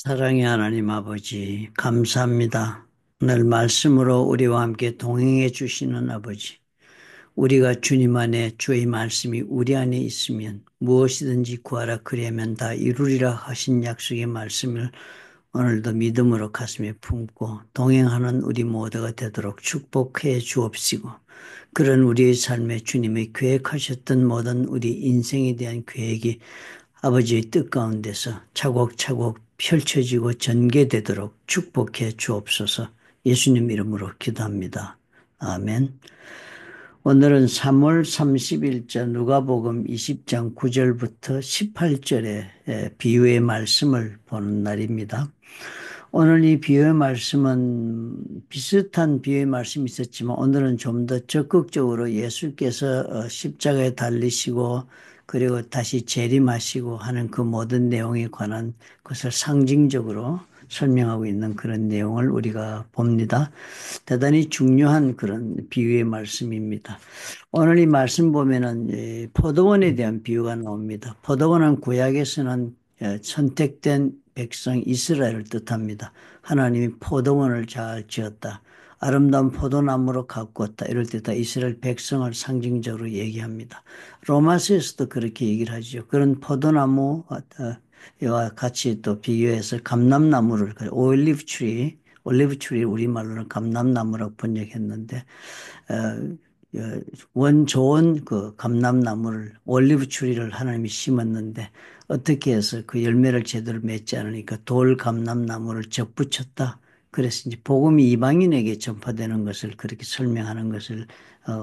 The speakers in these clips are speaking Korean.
사랑의 하나님 아버지, 감사합니다. 오늘 말씀으로 우리와 함께 동행해 주시는 아버지, 우리가 주님 안에 주의 말씀이 우리 안에 있으면 무엇이든지 구하라 그리하면 다 이루리라 하신 약속의 말씀을 오늘도 믿음으로 가슴에 품고 동행하는 우리 모두가 되도록 축복해 주옵시고, 그런 우리의 삶에 주님의 계획하셨던 모든 우리 인생에 대한 계획이 아버지의 뜻 가운데서 차곡차곡 펼쳐지고 전개되도록 축복해 주옵소서. 예수님 이름으로 기도합니다. 아멘. 오늘은 3월 30일자 누가복음 20장 9절부터 18절의 비유의 말씀을 보는 날입니다. 오늘 이 비유의 말씀은 비슷한 비유의 말씀이 있었지만 오늘은 좀 더 적극적으로 예수께서 십자가에 달리시고 그리고 다시 재림하시고 하는 그 모든 내용에 관한 것을 상징적으로 설명하고 있는 그런 내용을 우리가 봅니다. 대단히 중요한 그런 비유의 말씀입니다. 오늘 이 말씀 보면은 포도원에 대한 비유가 나옵니다. 포도원은 구약에서는 선택된 백성 이스라엘을 뜻합니다. 하나님이 포도원을 잘 지었다, 아름다운 포도나무로 가꾸었다, 이럴 때 다 이스라엘 백성을 상징적으로 얘기합니다. 로마서에서도 그렇게 얘기를 하죠. 그런 포도나무와 같이 또 비교해서 감람나무를, 올리브 트리 우리말로는 감람나무라고 번역했는데 원 좋은 그 감람나무를, 올리브 추리를 하나님이 심었는데 어떻게 해서 그 열매를 제대로 맺지 않으니까 돌 감람나무를 접붙였다. 그래서 이제 복음이 이방인에게 전파되는 것을 그렇게 설명하는 것을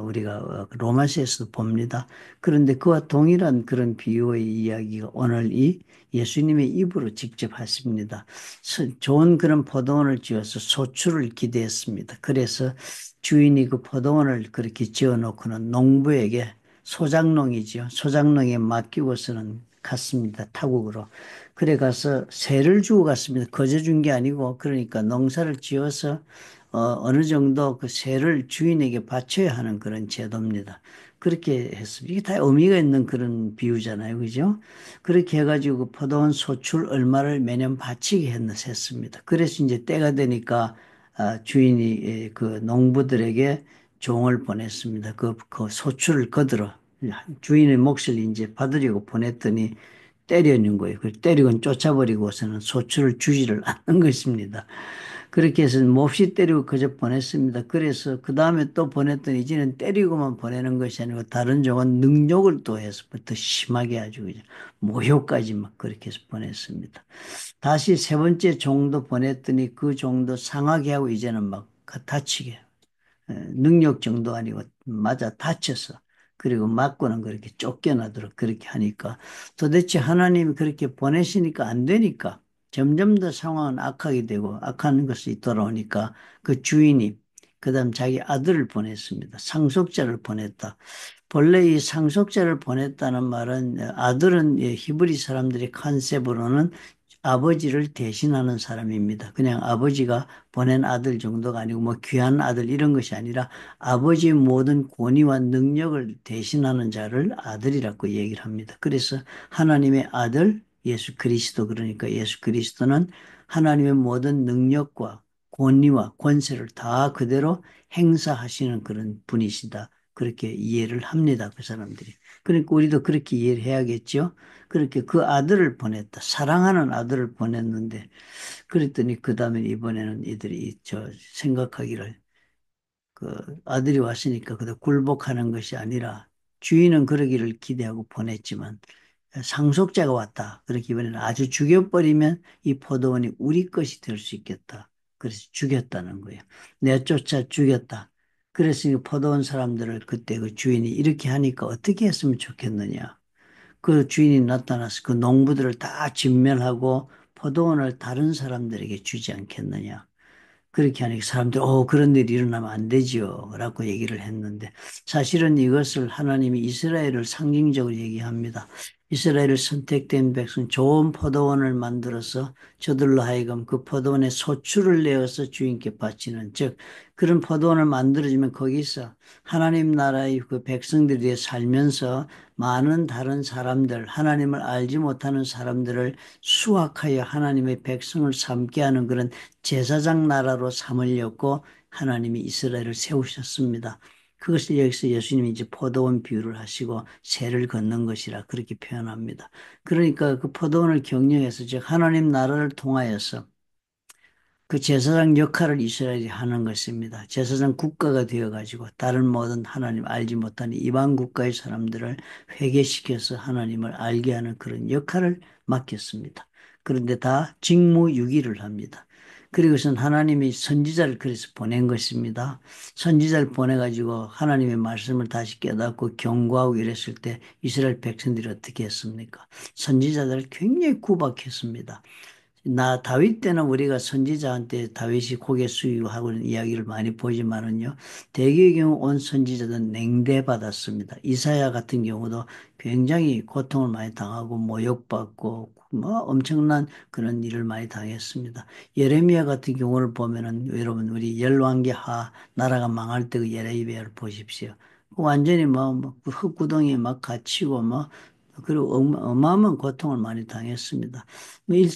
우리가 로마서에서도 봅니다. 그런데 그와 동일한 그런 비유의 이야기가 오늘 이 예수님의 입으로 직접 하십니다. 좋은 그런 포도원을 지어서 소출을 기대했습니다. 그래서 주인이 그 포도원을 그렇게 지어놓고는 농부에게, 소작농이죠, 소작농에 맡기고서는 갔습니다. 타국으로. 그래 가서 세를 주고 갔습니다. 거저 준 게 아니고, 그러니까 농사를 지어서 어느 정도 그 세를 주인에게 바쳐야 하는 그런 제도입니다. 그렇게 했습니다. 이게 다 의미가 있는 그런 비유잖아요. 그죠? 그렇게 해가지고 그 포도원 소출 얼마를 매년 바치게 했습니다. 그래서 이제 때가 되니까 주인이 그 농부들에게 종을 보냈습니다. 그 소출을 거들어 주인의 몫을 이제 받으려고 보냈더니 때려는 거예요. 그 때리고 쫓아버리고서는 소출을 주지를 않는 것입니다. 그렇게 해서 몹시 때리고 그저 보냈습니다. 그래서 그 다음에 또 보냈더니 이제는 때리고만 보내는 것이 아니고 다른 종은 능욕을 또 해서 더 심하게 아주 그죠, 모욕까지 막 그렇게 해서 보냈습니다. 다시 세 번째 종도 보냈더니 그 종도 상하게 하고 이제는 막 다치게, 능력 정도 아니고 맞아 다쳐서, 그리고 맞고는 그렇게 쫓겨나도록 그렇게 하니까 도대체 하나님이 그렇게 보내시니까 안 되니까 점점 더 상황은 악하게 되고 악한 것이 돌아오니까 그 주인이 그다음 자기 아들을 보냈습니다. 상속자를 보냈다. 본래 이 상속자를 보냈다는 말은, 아들은 히브리 사람들의 컨셉으로는 아버지를 대신하는 사람입니다. 그냥 아버지가 보낸 아들 정도가 아니고 뭐 귀한 아들 이런 것이 아니라 아버지의 모든 권위와 능력을 대신하는 자를 아들이라고 얘기를 합니다. 그래서 하나님의 아들 예수 그리스도, 그러니까 예수 그리스도는 하나님의 모든 능력과 권위와 권세를 다 그대로 행사하시는 그런 분이시다. 그렇게 이해를 합니다. 그 사람들이. 그러니까 우리도 그렇게 이해를 해야겠죠. 그렇게 그 아들을 보냈다. 사랑하는 아들을 보냈는데, 그랬더니 그 다음에 이번에는 이들이 생각하기를, 그 아들이 왔으니까 그다 굴복하는 것이 아니라, 주인은 그러기를 기대하고 보냈지만 상속자가 왔다. 그렇게 이번에는 아주 죽여버리면 이 포도원이 우리 것이 될 수 있겠다. 그래서 죽였다는 거예요. 내쫓아 죽였다. 그래서 이 포도원 사람들을, 그때 그 주인이 이렇게 하니까 어떻게 했으면 좋겠느냐. 그 주인이 나타나서 그 농부들을 다 진멸하고 포도원을 다른 사람들에게 주지 않겠느냐. 그렇게 하니까 사람들이 그런 일이 일어나면 안 되지요 라고 얘기를 했는데, 사실은 이것을 하나님이 이스라엘을 상징적으로 얘기합니다. 이스라엘 선택된 백성 좋은 포도원을 만들어서 저들로 하여금 그 포도원의 소출을 내어서 주인께 바치는, 즉 그런 포도원을 만들어주면 거기서 하나님 나라의 그 백성들이 살면서 많은 다른 사람들, 하나님을 알지 못하는 사람들을 수확하여 하나님의 백성을 삼게 하는 그런 제사장 나라로 삼으려고 하나님이 이스라엘을 세우셨습니다. 그것을 여기서 예수님이 이제 포도원 비유를 하시고 새를 걷는 것이라 그렇게 표현합니다. 그러니까 그 포도원을 경영해서 즉 하나님 나라를 통하여서 그 제사장 역할을 이스라엘이 하는 것입니다. 제사장 국가가 되어가지고 다른 모든 하나님 알지 못하는 이방 국가의 사람들을 회개시켜서 하나님을 알게 하는 그런 역할을 맡겼습니다. 그런데 다 직무유기를 합니다. 그리고선 하나님이 선지자를 그래서 보낸 것입니다. 선지자를 보내가지고 하나님의 말씀을 다시 깨닫고 경고하고 이랬을 때 이스라엘 백성들이 어떻게 했습니까? 선지자들을 굉장히 구박했습니다. 다윗 때는 우리가 선지자한테 다윗이 고개 숙이고 하고 있는 이야기를 많이 보지만은요, 대개의 경우 온 선지자들은 냉대받았습니다. 이사야 같은 경우도 굉장히 고통을 많이 당하고 모욕받고 뭐 엄청난 그런 일을 많이 당했습니다. 예레미야 같은 경우를 보면은 여러분 우리 열왕기하 나라가 망할 때 그 예레미야를 보십시오. 완전히 그 흙구덩이에 막 갇히고 그리고 어마어마한 고통을 많이 당했습니다.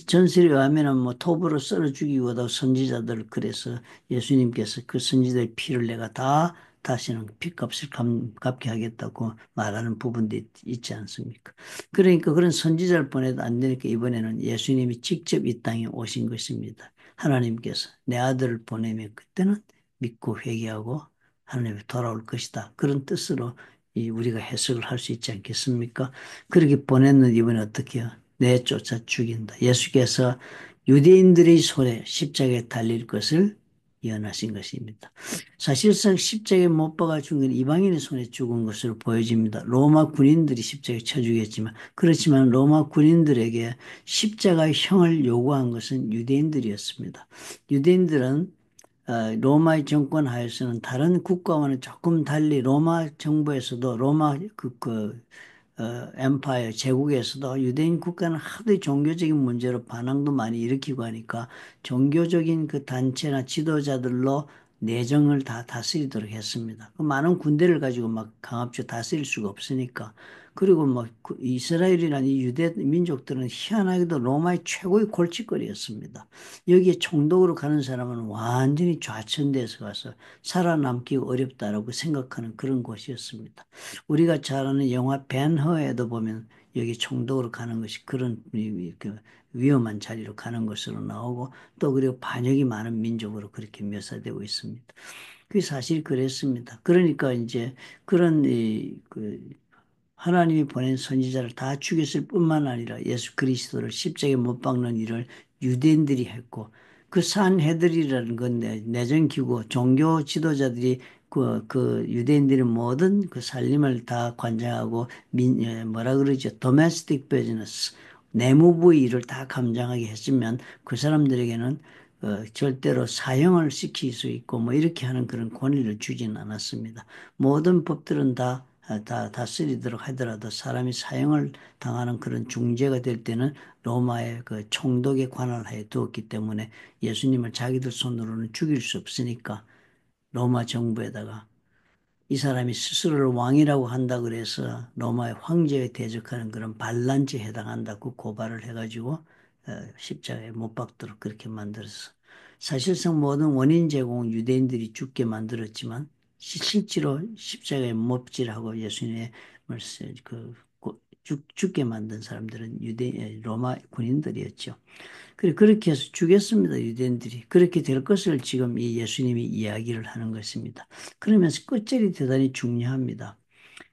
전설에 의하면은 톱으로 썰어 죽이고도 선지자들 그래서 예수님께서 그 선지자의 피를 내가 다 다시는 핏값을 갚게 하겠다고 말하는 부분도 있지 않습니까? 그러니까 그런 선지자를 보내도 안 되니까 이번에는 예수님이 직접 이 땅에 오신 것입니다. 하나님께서 내 아들을 보내면 그때는 믿고 회개하고 하나님에 돌아올 것이다. 그런 뜻으로 우리가 해석을 할 수 있지 않겠습니까? 그렇게 보냈는데 이번에 어떻게 해요? 내쫓아 죽인다. 예수께서 유대인들의 손에 십자가에 달릴 것을 예언하신 것입니다. 사실상 십자가에 못 박아 죽은 건 이방인의 손에 죽은 것으로 보여집니다. 로마 군인들이 십자가에 쳐 죽였지만 그렇지만 로마 군인들에게 십자가의 형을 요구한 것은 유대인들이었습니다. 유대인들은 로마의 정권 하에서는 다른 국가와는 조금 달리 로마 정부에서도 로마 엠파이어 제국에서도 유대인 국가는 하도 종교적인 문제로 반항도 많이 일으키고 하니까 종교적인 그 단체나 지도자들로 내정을 다 다스리도록 했습니다. 그 많은 군대를 가지고 막 강압적으로 다스릴 수가 없으니까. 그리고 이스라엘이라는 이 유대 민족들은 희한하게도 로마의 최고의 골칫거리였습니다. 여기에 총독으로 가는 사람은 완전히 좌천돼서 가서 살아남기 어렵다라고 생각하는 그런 곳이었습니다. 우리가 잘 아는 영화 벤허에도 보면 여기 총독으로 가는 것이 그런 그 위험한 자리로 가는 것으로 나오고 또 그리고 반역이 많은 민족으로 그렇게 묘사되고 있습니다. 그게 사실 그랬습니다. 그러니까 이제 그런 하나님이 보낸 선지자를 다 죽였을 뿐만 아니라 예수 그리스도를 십자가에 못 박는 일을 유대인들이 했고 그 산헤드리라는 건 내정기구 종교 지도자들이 그 유대인들의 모든 그 살림을 다 관장하고 뭐라 그러죠? 도메스틱 비즈니스 내무부의 일을 다 감당하게 했으면 그 사람들에게는 절대로 사형을 시킬 수 있고 이렇게 하는 그런 권리를 주지는 않았습니다. 모든 법들은 다 다스리도록 하더라도 사람이 사형을 당하는 그런 중재가 될 때는 로마의 그 총독에 관할하에 두었기 때문에 예수님을 자기들 손으로는 죽일 수 없으니까 로마 정부에다가 이 사람이 스스로를 왕이라고 한다 그래서 로마의 황제에 대적하는 그런 반란죄에 해당한다고 고발을 해가지고 십자가에 못 박도록 그렇게 만들어서 사실상 모든 원인 제공은 유대인들이 죽게 만들었지만 실제로 십자가에 못질하고 예수님을 죽게 만든 사람들은 로마 군인들이었죠. 그렇게 해서 죽였습니다, 유대인들이. 그렇게 될 것을 지금 이 예수님이 이야기를 하는 것입니다. 그러면서 끝절이 대단히 중요합니다.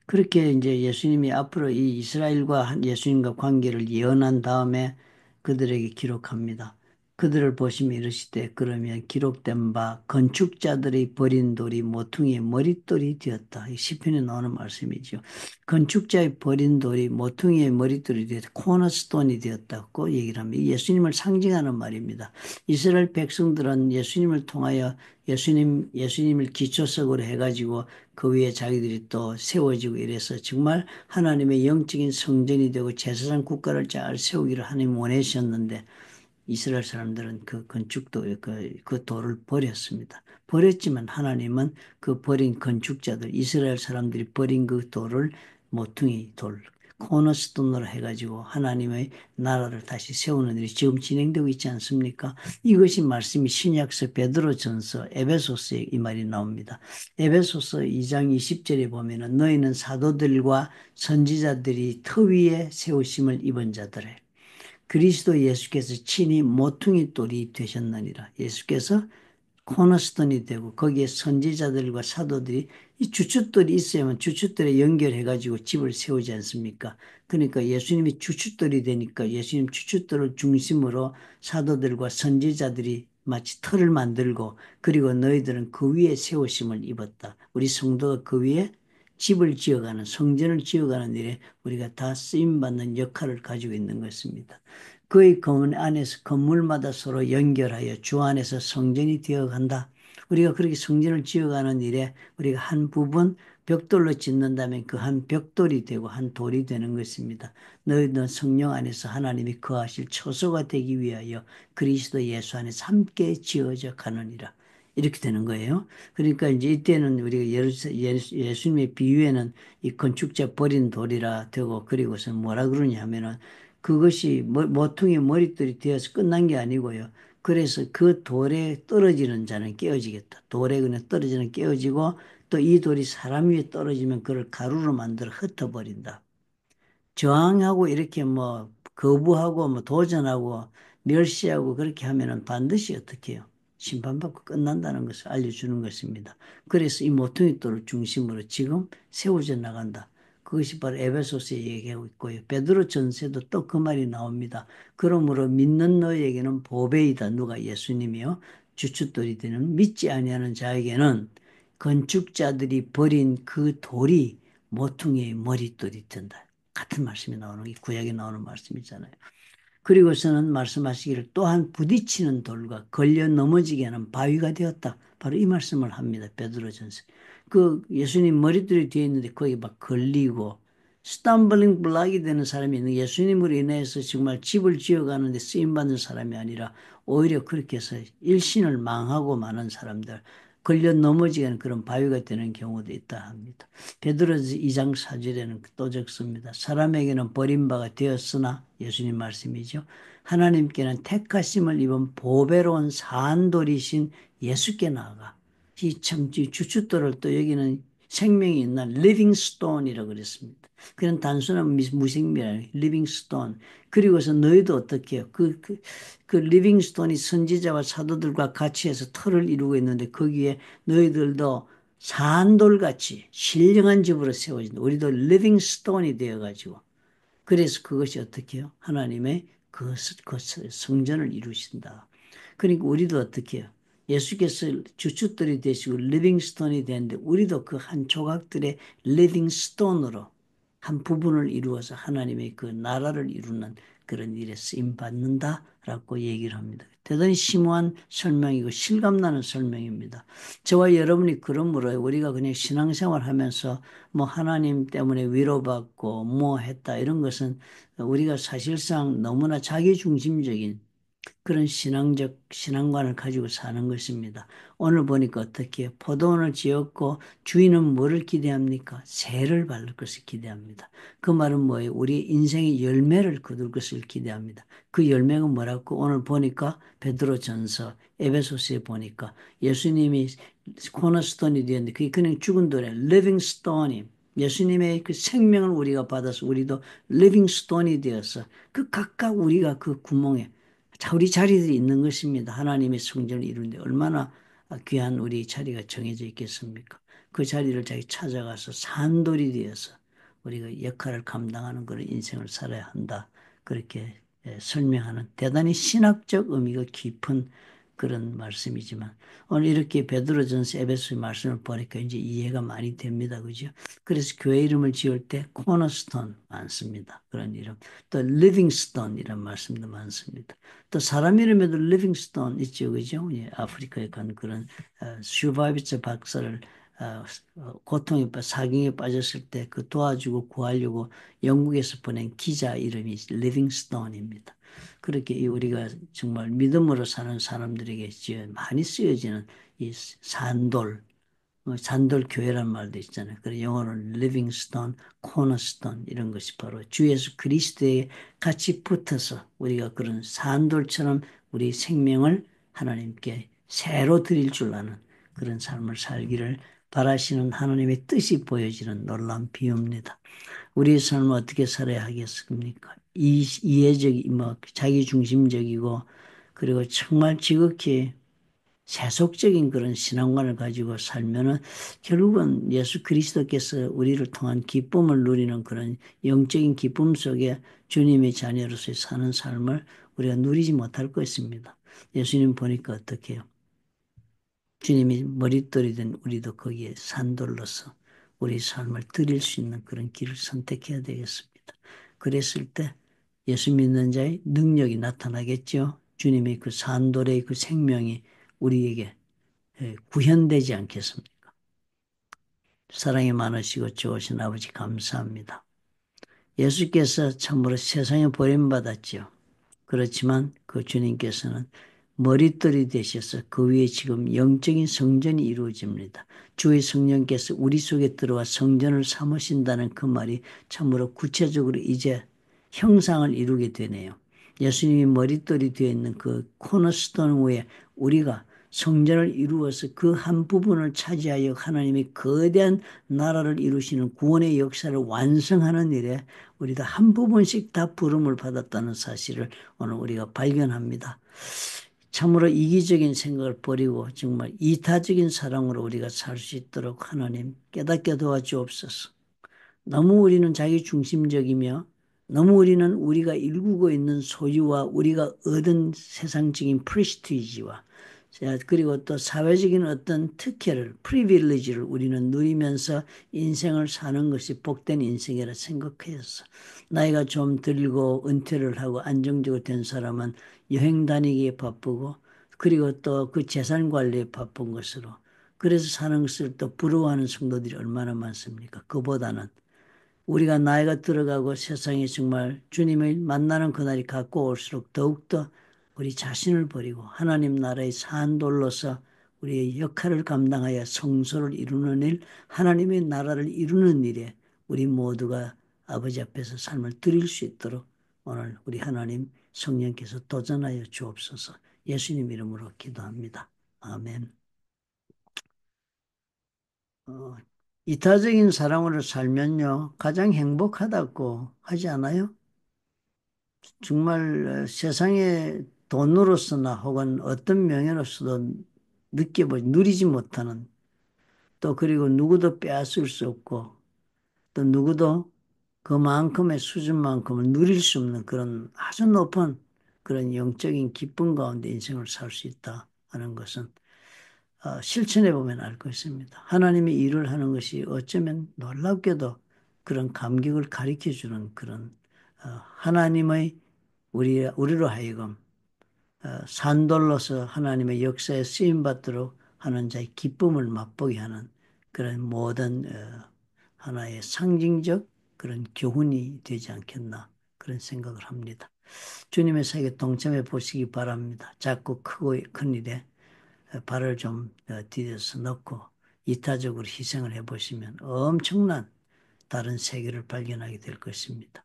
그렇게 이제 예수님이 앞으로 이 이스라엘과 예수님과 관계를 예언한 다음에 그들에게 기록합니다. 그들을 보시며 이르시되 그러면 기록된 바 건축자들의 버린 돌이 모퉁이의 머릿돌이 되었다. 이 시편에 나오는 말씀이죠. 건축자의 버린 돌이 모퉁이의 머릿돌이 되었다. 코너스톤이 되었다고 얘기를 합니다. 예수님을 상징하는 말입니다. 이스라엘 백성들은 예수님을 통하여 예수님을 기초석으로 해가지고 그 위에 자기들이 또 세워지고 이래서 정말 하나님의 영적인 성전이 되고 제사장 국가를 잘 세우기를 하나님 원하셨는데 이스라엘 사람들은 그 건축도 그 돌을 버렸습니다. 버렸지만 하나님은 그 버린 건축자들 이스라엘 사람들이 버린 그 돌을 모퉁이 돌 코너스톤으로 해가지고 하나님의 나라를 다시 세우는 일이 지금 진행되고 있지 않습니까? 이것이 말씀이 신약서 베드로전서 에베소서에 이 말이 나옵니다. 에베소서 2장 20절에 보면은 너희는 사도들과 선지자들이 터 위에 세우심을 입은 자들에 그리스도 예수께서 친히 모퉁이 돌이 되셨느니라. 예수께서 코너스톤이 되고 거기에 선지자들과 사도들이 이 주춧돌이 있어야만 주춧돌에 연결해가지고 집을 세우지 않습니까? 그러니까 예수님이 주춧돌이 되니까 예수님 주춧돌을 중심으로 사도들과 선지자들이 마치 터를 만들고 그리고 너희들은 그 위에 세우심을 입었다. 우리 성도가 그 위에 집을 지어가는 성전을 지어가는 일에 우리가 다 쓰임받는 역할을 가지고 있는 것입니다. 그의 건물 안에서 건물마다 서로 연결하여 주 안에서 성전이 되어간다. 우리가 그렇게 성전을 지어가는 일에 우리가 한 부분 벽돌로 짓는다면 그 한 벽돌이 되고 한 돌이 되는 것입니다. 너희는 성령 안에서 하나님이 거하실 처소가 되기 위하여 그리스도 예수 안에서 함께 지어져 가느니라. 이렇게 되는 거예요. 그러니까 이제 이때는 우리가 예수님의 비유에는 이 건축자 버린 돌이라 되고 그리고서 뭐라 그러냐 하면은 그것이 모퉁이 머릿돌이 되어서 끝난 게 아니고요. 그래서 그 돌에 떨어지는 자는 깨어지겠다. 돌에 그냥 떨어지는 깨어지고 또 이 돌이 사람 위에 떨어지면 그를 가루로 만들어 흩어버린다. 저항하고 이렇게 뭐 거부하고 뭐 도전하고 멸시하고 그렇게 하면은 반드시 어떻게 해요? 심판받고 끝난다는 것을 알려주는 것입니다. 그래서 이 모퉁이 돌을 중심으로 지금 세워져 나간다. 그것이 바로 에베소서에 얘기하고 있고요. 베드로 전서에도 또 그 말이 나옵니다. 그러므로 믿는 너에게는 보배이다. 누가 예수님이요. 주춧돌이 되는 믿지 아니하는 자에게는 건축자들이 버린 그 돌이 모퉁이의 머릿돌이 된다. 같은 말씀이 나오는 이 구약에 나오는 말씀이잖아요. 그리고서는 말씀하시기를 또한 부딪히는 돌과 걸려 넘어지게 하는 바위가 되었다. 바로 이 말씀을 합니다. 베드로전서. 그 예수님 머리들이 뒤에 있는데 거기 막 걸리고 스탬블링 블락이 되는 사람이 있는 예수님으로 인해서 정말 집을 지어가는데 쓰임받는 사람이 아니라 오히려 그렇게 해서 일신을 망하고 마는 사람들 걸려 넘어지게 하는 그런 바위가 되는 경우도 있다 합니다. 베드로서 2장 4절에는 또 적습니다. 사람에게는 버림바가 되었으나 예수님 말씀이죠. 하나님께는 택하심을 입은 보배로운 산돌이신 예수께 나아가 이 참 주춧돌을 또 여기는 생명이 있는 리빙 스톤이라고 그랬습니다. 그런 단순한 무생명이 아니라 리빙 스톤. 그리고서 너희도 어떻게 해요? 그 리빙 스톤이 선지자와 사도들과 같이 해서 터를 이루고 있는데 거기에 너희들도 산돌같이 신령한 집으로 세워진다. 우리도 리빙 스톤이 되어가지고 그래서 그것이 어떻게 해요? 하나님의 그 성전을 이루신다. 그러니까 우리도 어떻게 해요? 예수께서 주춧돌이 되시고 리빙스톤이 되는데 우리도 그 한 조각들의 리빙스톤으로 한 부분을 이루어서 하나님의 그 나라를 이루는 그런 일에 쓰임 받는다라고 얘기를 합니다. 대단히 심오한 설명이고 실감나는 설명입니다. 저와 여러분이 그러므로 우리가 그냥 신앙생활 하면서 뭐 하나님 때문에 위로받고 뭐 했다 이런 것은 우리가 사실상 너무나 자기중심적인 그런 신앙관을 가지고 사는 것입니다. 오늘 보니까 어떻게 포도원을 지었고 주인은 뭐를 기대합니까? 새를 바를 것을 기대합니다. 그 말은 뭐예요? 우리 인생의 열매를 거둘 것을 기대합니다. 그 열매가 뭐라고 오늘 보니까 베드로전서 에베소서에 보니까 예수님이 코너스톤이 되었는데 그게 그냥 죽은 돌에 리빙 스톤이 예수님의 그 생명을 우리가 받아서 우리도 리빙 스톤이 되어서 그 각각 우리가 그 구멍에 우리 자리들이 있는 것입니다. 하나님의 성전을 이루는데 얼마나 귀한 우리 자리가 정해져 있겠습니까? 그 자리를 자기 찾아가서 산돌이 되어서 우리가 역할을 감당하는 그런 인생을 살아야 한다. 그렇게 설명하는 대단히 신학적 의미가 깊은 그런 말씀이지만 오늘 이렇게 베드로전서 에베소의 말씀을 보니까 이제 이해가 많이 됩니다. 그죠? 그래서 교회 이름을 지을 때 코너스톤 많습니다. 그런 이름. 또 리빙스톤 이런 말씀도 많습니다. 또 사람 이름에도 리빙스톤 있죠. 그죠? 예, 아프리카에 간 그런 슈바이비처 박사를 고통에 사경에 빠졌을 때 그 도와주고 구하려고 영국에서 보낸 기자 이름이 리빙스톤입니다. 그렇게 우리가 정말 믿음으로 사는 사람들에게 많이 쓰여지는 이 산돌, 산돌 교회란 말도 있잖아요. 그래서 영어로는 리빙스톤, 코너스톤 이런 것이 바로 주 예수 그리스도에 같이 붙어서 우리가 그런 산돌처럼 우리 생명을 하나님께 새로 드릴 줄 아는 그런 삶을 살기를 바라시는 하나님의 뜻이 보여지는 놀라운 비유입니다. 우리의 삶을 어떻게 살아야 하겠습니까? 이해적, 자기중심적이고, 그리고 정말 지극히 세속적인 그런 신앙관을 가지고 살면은 결국은 예수 그리스도께서 우리를 통한 기쁨을 누리는 그런 영적인 기쁨 속에 주님의 자녀로서 사는 삶을 우리가 누리지 못할 것입니다. 예수님 보니까 어떻게 해요? 주님이 머릿돌이 된 우리도 거기에 산돌로서 우리 삶을 드릴 수 있는 그런 길을 선택해야 되겠습니다. 그랬을 때 예수 믿는 자의 능력이 나타나겠죠. 주님의 그 산돌의 그 생명이 우리에게 구현되지 않겠습니까? 사랑이 많으시고 좋으신 아버지 감사합니다. 예수께서 참으로 세상에 버림받았죠. 그렇지만 그 주님께서는 머릿돌이 되셔서 그 위에 지금 영적인 성전이 이루어집니다. 주의 성령께서 우리 속에 들어와 성전을 삼으신다는 그 말이 참으로 구체적으로 이제 형상을 이루게 되네요. 예수님이 머릿돌이 되어 있는 그 코너스톤 위에 우리가 성전을 이루어서 그 한 부분을 차지하여 하나님의 거대한 나라를 이루시는 구원의 역사를 완성하는 일에 우리가 한 부분씩 다 부름을 받았다는 사실을 오늘 우리가 발견합니다. 참으로 이기적인 생각을 버리고 정말 이타적인 사랑으로 우리가 살 수 있도록 하나님 깨닫게 도와주옵소서. 너무 우리는 자기 중심적이며 너무 우리는 우리가 일구고 있는 소유와 우리가 얻은 세상적인 프레스티지와 그리고 또 사회적인 어떤 특혜를, 프리빌리지를 우리는 누리면서 인생을 사는 것이 복된 인생이라 생각해서 나이가 좀 들고 은퇴를 하고 안정적으로 된 사람은 여행 다니기에 바쁘고 그리고 또 그 재산 관리에 바쁜 것으로 그래서 사는 것을 또 부러워하는 성도들이 얼마나 많습니까? 그보다는 우리가 나이가 들어가고 세상에 정말 주님을 만나는 그날이 가까울수록 더욱더 우리 자신을 버리고 하나님 나라의 산돌로서 우리의 역할을 감당하여 성소를 이루는 일, 하나님의 나라를 이루는 일에 우리 모두가 아버지 앞에서 삶을 드릴 수 있도록 오늘 우리 하나님 성령께서 도전하여 주옵소서. 예수님 이름으로 기도합니다. 아멘. 어, 이타적인 사랑으로 살면요, 가장 행복하다고 하지 않아요? 정말 세상의 돈으로서나 혹은 어떤 명예로서도 누리지 못하는 또 그리고 누구도 빼앗을 수 없고 또 누구도 그만큼의 수준만큼을 누릴 수 없는 그런 아주 높은 그런 영적인 기쁨 가운데 인생을 살 수 있다 하는 것은 실천해 보면 알 것입니다. 하나님의 일을 하는 것이 어쩌면 놀랍게도 그런 감격을 가르쳐 주는 그런 하나님의 우리로 하여금 산돌로서 하나님의 역사에 쓰임 받도록 하는 자의 기쁨을 맛보게 하는 그런 모든 하나의 상징적 그런 교훈이 되지 않겠나 그런 생각을 합니다. 주님의 사역에 동참해 보시기 바랍니다. 작고 크고 큰 일에 발을 좀 디뎌서 넣고 이타적으로 희생을 해보시면 엄청난 다른 세계를 발견하게 될 것입니다.